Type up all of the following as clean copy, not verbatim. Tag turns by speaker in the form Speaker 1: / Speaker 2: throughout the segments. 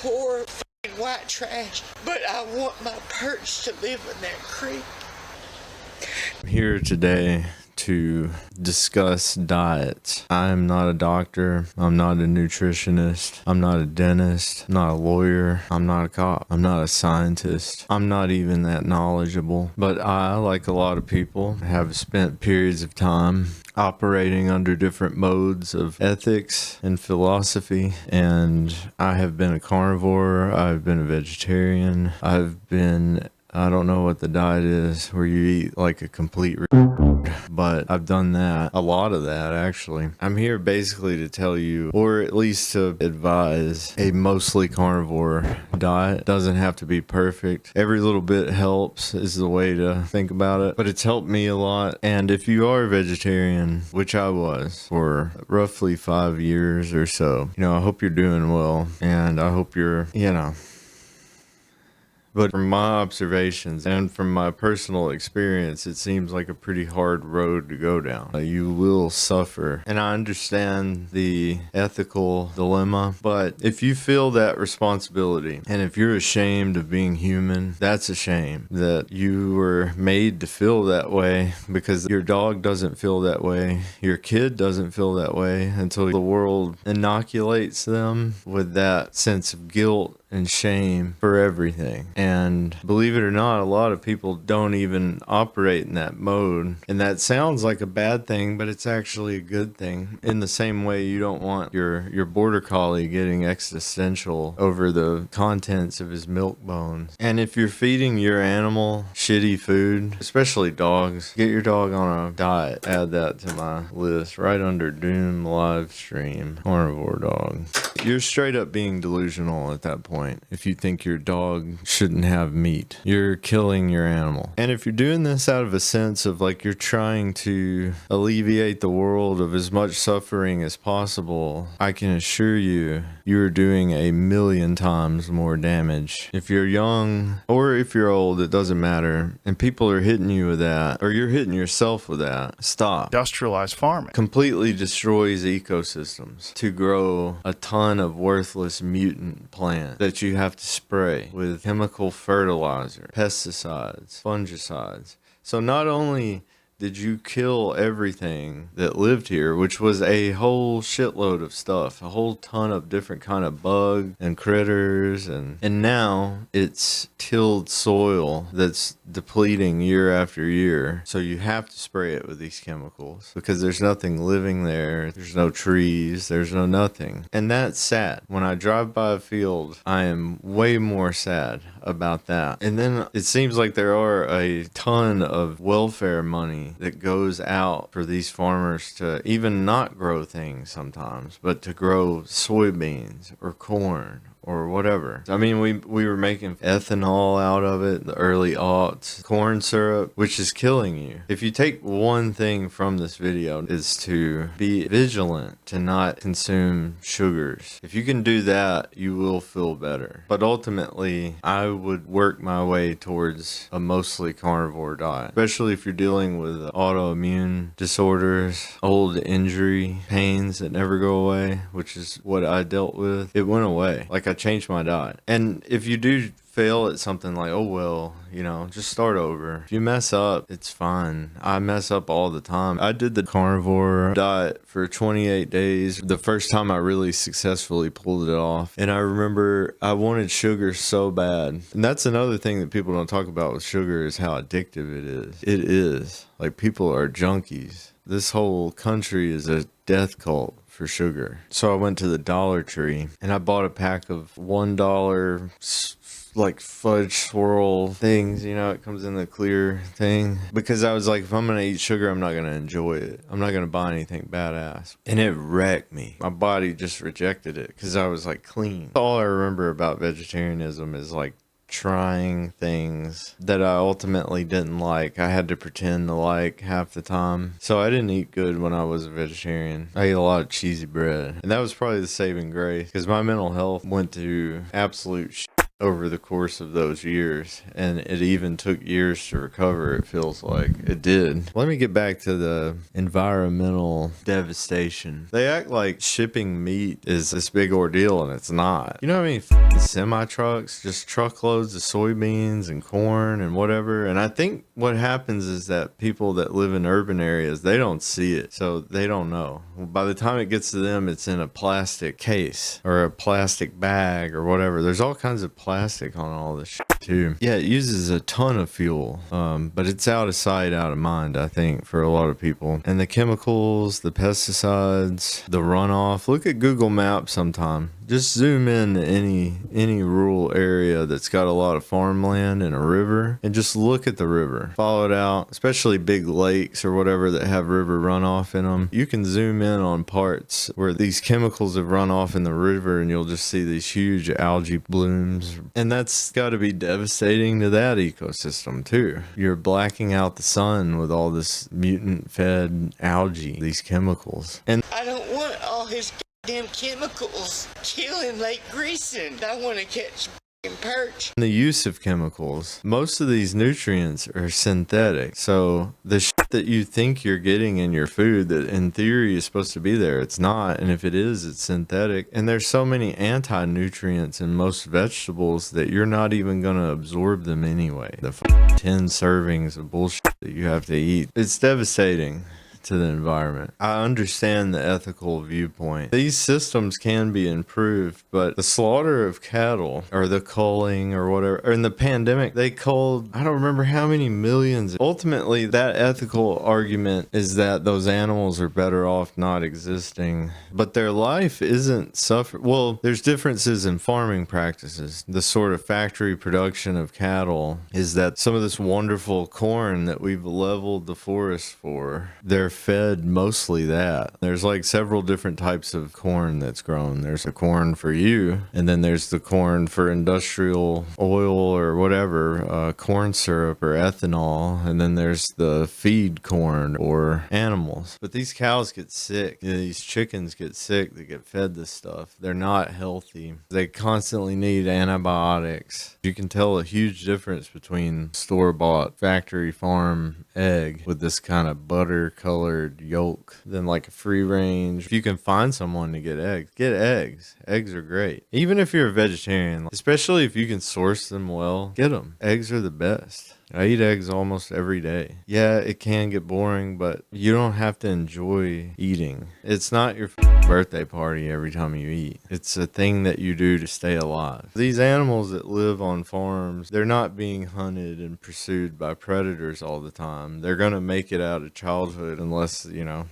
Speaker 1: poor white trash, but I want my perch to live in that creek.
Speaker 2: I'm here today to discuss diets. I'm not a doctor. I'm not a nutritionist. I'm not a dentist. I'm not a lawyer. I'm not a cop. I'm not a scientist. I'm not even that knowledgeable. But I, like a lot of people, have spent periods of time operating under different modes of ethics and philosophy. And I have been a carnivore. I've been a vegetarian. I don't know what the diet is where you eat like a complete but I've done that, a lot of that actually. I'm here basically to tell you, or at least to advise, a mostly carnivore diet. Doesn't have to be perfect. Every little bit helps is the way to think about it, but it's helped me a lot. And if you are a vegetarian, which I was for roughly 5 years or so, I hope you're doing well, and I hope you're, But from my observations and from my personal experience, it seems like a pretty hard road to go down. You will suffer. And I understand the ethical dilemma, but if you feel that responsibility and if you're ashamed of being human, that's a shame that you were made to feel that way, because your dog doesn't feel that way. Your kid doesn't feel that way until the world inoculates them with that sense of guilt and shame for everything. And believe it or not, a lot of people don't even operate in that mode. And that sounds like a bad thing, but it's actually a good thing. In the same way you don't want your border collie getting existential over the contents of his milk bones. And if you're feeding your animal shitty food, especially dogs, get your dog on a diet. Add that to my list right under Doom live stream. Carnivore dog. You're straight up being delusional at that point. If you think your dog shouldn't have meat, you're killing your animal. And if you're doing this out of a sense of like you're trying to alleviate the world of as much suffering as possible, I can assure you, you're doing a million times more damage. If you're young or if you're old, it doesn't matter. And people are hitting you with that, or you're hitting yourself with that. Stop.
Speaker 3: Industrialized farming
Speaker 2: Completely destroys ecosystems to grow a ton of worthless mutant plants that you have to spray with chemical fertilizer, pesticides, fungicides. So not only did you kill everything that lived here, which was a whole shitload of stuff, a whole ton of different kind of bugs and critters, and now it's tilled soil that's depleting year after year. So you have to spray it with these chemicals because there's nothing living there. There's no trees, there's no nothing. And that's sad. When I drive by a field, I am way more sad about that. And then it seems like there are a ton of welfare money that goes out for these farmers to even not grow things sometimes, but to grow soybeans or corn or whatever. I mean, we were making ethanol out of it, the early aughts, corn syrup, which is killing you. If you take one thing from this video, is to be vigilant to not consume sugars. If you can do that, you will feel better. But ultimately, I would work my way towards a mostly carnivore diet, especially if you're dealing with autoimmune disorders, old injury, pains that never go away, which is what I dealt with. It went away. Like, I changed my diet. And if you do fail at something, like, oh well, just start over. If you mess up, it's fine. I mess up all the time. I did the carnivore diet for 28 days. The first time I really successfully pulled it off. And I remember I wanted sugar so bad. And that's another thing that people don't talk about with sugar, is how addictive it is. It is. Like, people are junkies. This whole country is a death cult for sugar. So I went to the Dollar Tree and I bought a pack of $1 like fudge swirl things, it comes in the clear thing, because I was like, if I'm gonna eat sugar, I'm not gonna enjoy it. I'm not gonna buy anything badass. And it wrecked me. My body just rejected it because I was like clean. All I remember about vegetarianism is like trying things that I ultimately didn't like. I had to pretend to like half the time. So I didn't eat good when I was a vegetarian. I ate a lot of cheesy bread. And that was probably the saving grace, because my mental health went to absolute shit over the course of those years, and it even took years to recover. It feels like it did. Let me get back to the environmental devastation. They act like shipping meat is this big ordeal, and it's not. You know how many semi trucks, just truckloads of soybeans and corn and whatever? And I think what happens is that people that live in urban areas, they don't see it, so they don't know. By the time it gets to them, it's in a plastic case or a plastic bag or whatever. There's all kinds of plastic on all this shit too. Yeah, it uses a ton of fuel, but it's out of sight, out of mind, I think, for a lot of people. And the chemicals, the pesticides, the runoff. Look at Google Maps sometime. Just zoom in to any rural area that's got a lot of farmland and a river, and just look at the river. Follow it out, especially big lakes or whatever that have river runoff in them. You can zoom in on parts where these chemicals have run off in the river, and you'll just see these huge algae blooms. And that's got to be devastating to that ecosystem too. You're blacking out the sun with all this mutant-fed algae, these chemicals. And
Speaker 1: I don't want all his damn chemicals killing Lake Greason. I want to catch perch.
Speaker 2: the use of chemicals, most of these nutrients are synthetic. So the shit that you think you're getting in your food that in theory is supposed to be there, it's not. And if it is, it's synthetic. And there's so many anti-nutrients in most vegetables that you're not even going to absorb them anyway. The 10 servings of bullshit that you have to eat, it's devastating to the environment. I understand the ethical viewpoint. These systems can be improved, but the slaughter of cattle or the culling or whatever, or in the pandemic, they culled, I don't remember how many millions. Ultimately, that ethical argument is that those animals are better off not existing, but their life isn't suffer. Well, there's differences in farming practices. The sort of factory production of cattle is that some of this wonderful corn that we've leveled the forest for, they're fed mostly that. There's like several different types of corn that's grown. There's a corn for you, and then there's the corn for industrial oil or whatever, corn syrup or ethanol, and then there's the feed corn or animals. But these cows get sick. You know, these chickens get sick. They get fed this stuff. They're not healthy. They constantly need antibiotics. You can tell a huge difference between store-bought factory farm egg with this kind of butter colored yolk than like a free range. If you can find someone to get eggs, get eggs. Eggs are great. Even if you're a vegetarian, especially if you can source them well, get them. Eggs are the best. I eat eggs almost every day. Yeah, it can get boring, but you don't have to enjoy eating. It's not your birthday party every time you eat. It's a thing that you do to stay alive. These animals that live on farms, they're not being hunted and pursued by predators all the time. They're going to make it out of childhood unless, you know,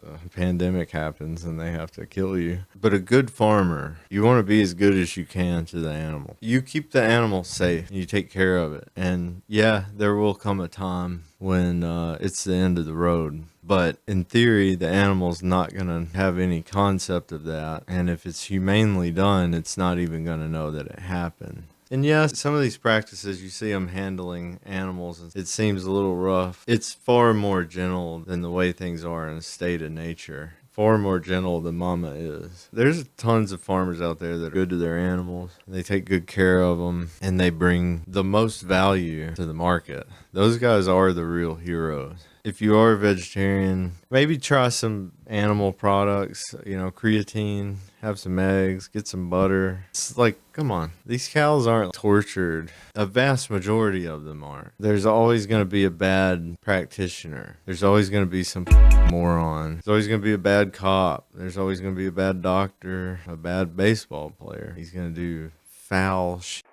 Speaker 2: a pandemic happens and they have to kill you. But a good farmer, you want to be as good as you can to the animal. You keep the animal safe, you take care of it. And yeah, there will come a time when it's the end of the road. But in theory, the animal's not going to have any concept of that. And if it's humanely done, it's not even going to know that it happened. And yes, some of these practices, you see them handling animals, and it seems a little rough. It's far more gentle than the way things are in a state of nature. Far more gentle than mama is. There's tons of farmers out there that are good to their animals. They take good care of them, and they bring the most value to the market. Those guys are the real heroes. If you are a vegetarian, maybe try some animal products, you know, creatine, have some eggs, get some butter. It's like, come on, these cows aren't tortured. A vast majority of them aren't. There's always going to be a bad practitioner. There's always going to be some moron. There's always going to be a bad cop. There's always going to be a bad doctor, a bad baseball player. He's going to do foul shit.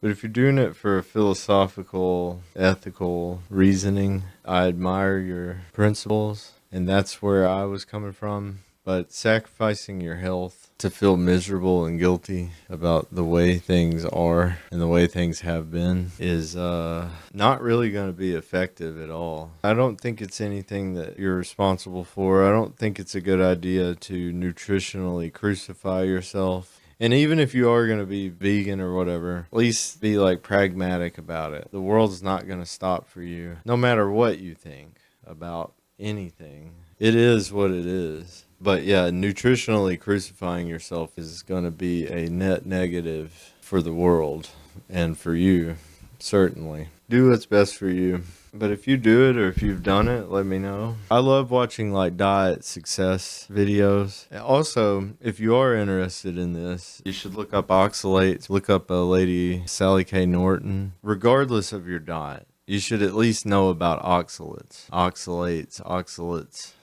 Speaker 2: But if you're doing it for a philosophical, ethical reasoning, I admire your principles, and that's where I was coming from. But sacrificing your health to feel miserable and guilty about the way things are and the way things have been is not really going to be effective at all. I don't think it's anything that you're responsible for. I don't think it's a good idea to nutritionally crucify yourself. And even if you are going to be vegan or whatever, at least be like pragmatic about it. The world's not going to stop for you, no matter what you think about anything. It is what it is. But yeah, nutritionally crucifying yourself is going to be a net negative for the world. and for you, certainly. Do what's best for you. But if you do it or if you've done it, let me know. I love watching like diet success videos. Also, if you are interested in this, you should look up oxalates. Look up a lady, Sally K. Norton. Regardless of your diet, you should at least know about oxalates,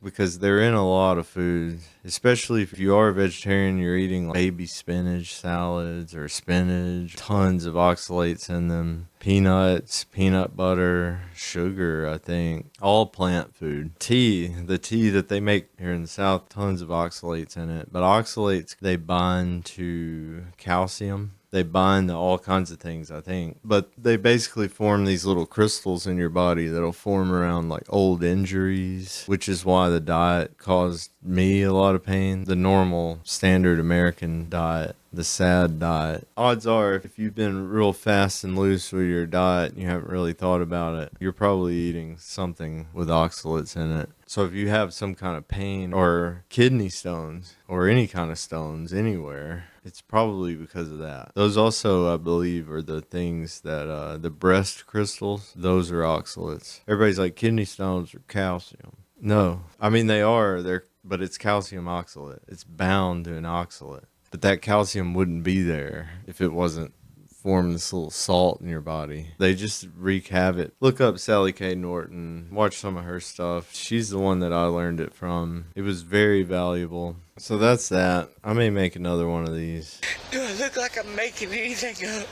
Speaker 2: because they're in a lot of foods, especially if you are a vegetarian, you're eating like baby spinach salads or spinach, tons of oxalates in them. Peanuts, peanut butter, sugar, I think, all plant food. The tea that they make here in the South, tons of oxalates in it. But oxalates, they bind to calcium. They bind to all kinds of things, I think. But they basically form these little crystals in your body that'll form around like old injuries, which is why the diet caused me a lot of pain. The normal standard American diet, the SAD diet. Odds are, if you've been real fast and loose with your diet and you haven't really thought about it, you're probably eating something with oxalates in it. So if you have some kind of pain or kidney stones or any kind of stones anywhere, it's probably because of that. Those also, I believe, are the things that, the breast crystals, those are oxalates. Everybody's like, kidney stones are calcium. No, I mean, but it's calcium oxalate. It's bound to an oxalate. But that calcium wouldn't be there if it wasn't forming this little salt in your body. They just wreak havoc. Look up Sally K. Norton. Watch some of her stuff. She's the one that I learned it from. It was very valuable. So that's that. I may make another one of these.
Speaker 1: Do I look like I'm making anything up?